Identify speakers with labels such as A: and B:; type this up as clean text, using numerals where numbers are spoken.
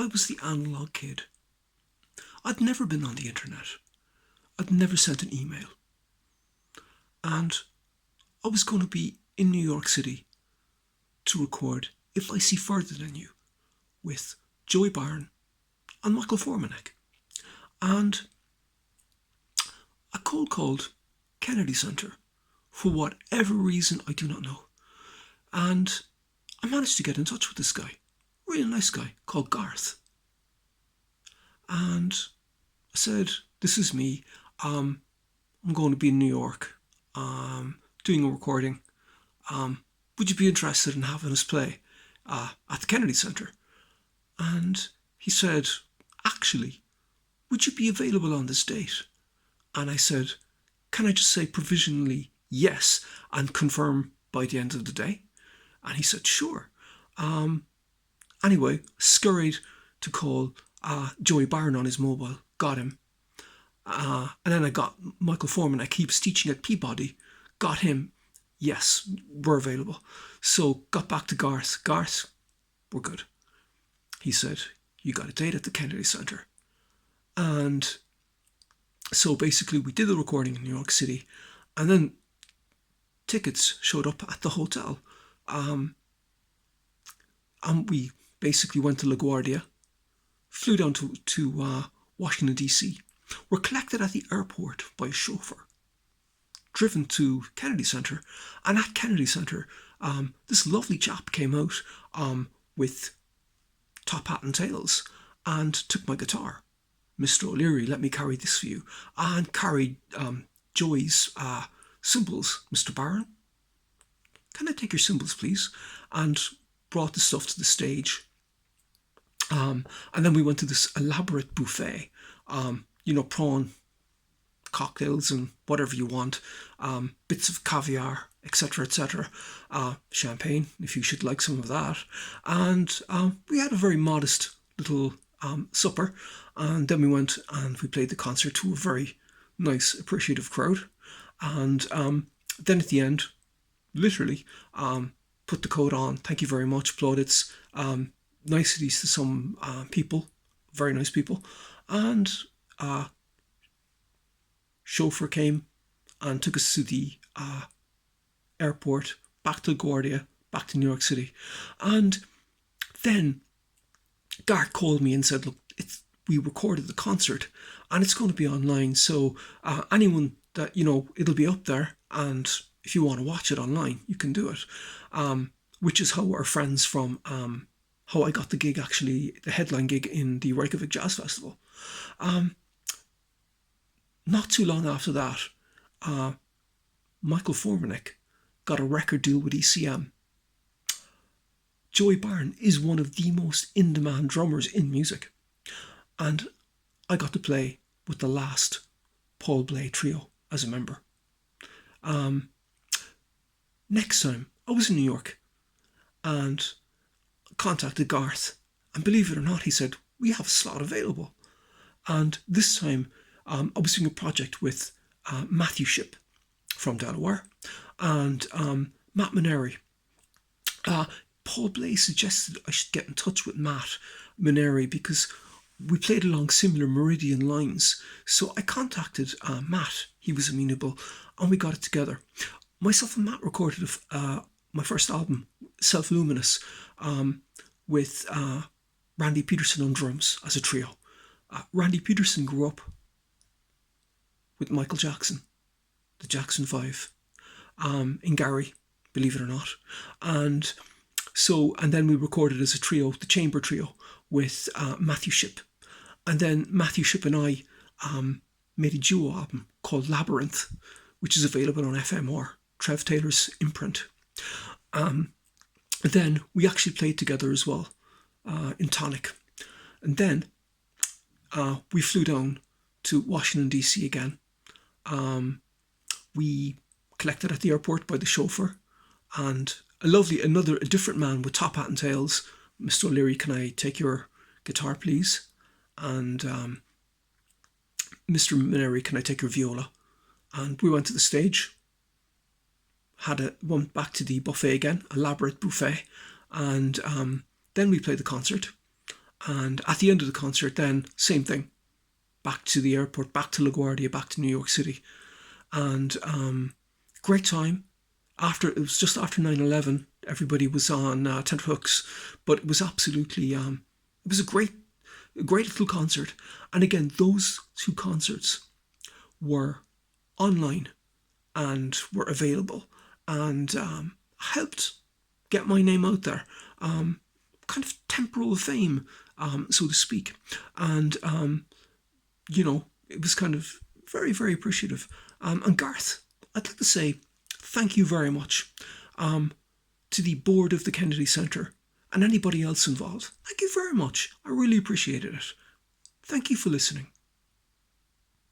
A: I was the analog kid. I'd never been on the internet. I'd never sent an email. And I was going to be in New York City to record If I See Further Than You with Joey Byrne and Michael Formanek. And I cold called Kennedy Centre for whatever reason I do not know. And I managed to get in touch with this guy, really nice guy, called Garth. And I said, this is me. I'm going to be in New York doing a recording. Would you be interested in having us play at the Kennedy Centre? And he said, actually, would you be available on this date? And I said, can I just say provisionally yes and confirm by the end of the day? And he said, sure. Anyway, scurried to call Joey Byrne on his mobile, got him. And then I got Michael Formanek, he was teaching at Peabody, got him. Yes, we're available. So got back to Garth. Garth, we're good. He said, you got a date at the Kennedy Centre. And so basically we did the recording in New York City, and then tickets showed up at the hotel. And we basically went to LaGuardia, flew down to Washington, D.C., were collected at the airport by a chauffeur, driven to Kennedy Centre, and at Kennedy Centre, this lovely chap came out with top hat and tails and took my guitar. Mr. O'Leary, let me carry this for you, and carried Joey's cymbals. Mr. Barron, can I take your cymbals, please? And brought the stuff to the stage. And then we went to this elaborate buffet, prawn cocktails and whatever you want, bits of caviar, etc., etc., champagne, if you should like some of that. And we had a very modest little supper, and then we went and we played the concert to a very nice, appreciative crowd. And then at the end, literally, put the coat on, thank you very much, plaudits, niceties to some people, very nice people, and chauffeur came and took us to the airport, back to LaGuardia, back to New York City. And then Garth called me and said, look, we recorded the concert and it's going to be online, so anyone that, it'll be up there, and if you want to watch it online, you can do it. Which is how our friends from how I got the gig, actually, the headline gig in the Reykjavik Jazz Festival. Not too long after that, Michael Formanek got a record deal with ECM. Joey Byrne is one of the most in-demand drummers in music. And I got to play with the last Paul Bley trio as a member. Next time, I was in New York and contacted Garth. And believe it or not, he said, we have a slot available. And this time, I was doing a project with Matthew Shipp from Delaware and Matt Maneri. Paul Bley suggested I should get in touch with Matt Maneri because we played along similar meridian lines. So I contacted Matt, he was amenable, and we got it together. Myself and Matt recorded my first album, Luminous, with Randy Peterson on drums as a trio. Randy Peterson grew up with Michael Jackson, the Jackson 5, in Gary, believe it or not. And then we recorded as a trio, the Chamber Trio, with Matthew Shipp. And then Matthew Shipp and I made a duo album called Labyrinth, which is available on FMR, Trev Taylor's imprint. Then we actually played together as well in Tonic. And then we flew down to Washington, D.C. again. We collected at the airport by the chauffeur, and a different man with top hat and tails. Mr. O'Leary, can I take your guitar, please? And Mr. Maneri, can I take your viola? And we went to the stage, went back to the buffet again, elaborate buffet, and then we played the concert. And at the end of the concert, then same thing. Back to the airport, back to LaGuardia, back to New York City, and great time. It was just after 9/11. Everybody was on tenterhooks, but it was absolutely it was a great little concert. And again, those two concerts were online and were available, and helped get my name out there. Kind of temporal fame, so to speak. And it was kind of very, very appreciative. And Garth, I'd like to say thank you very much to the board of the Kennedy Centre and anybody else involved. Thank you very much. I really appreciated it. Thank you for listening.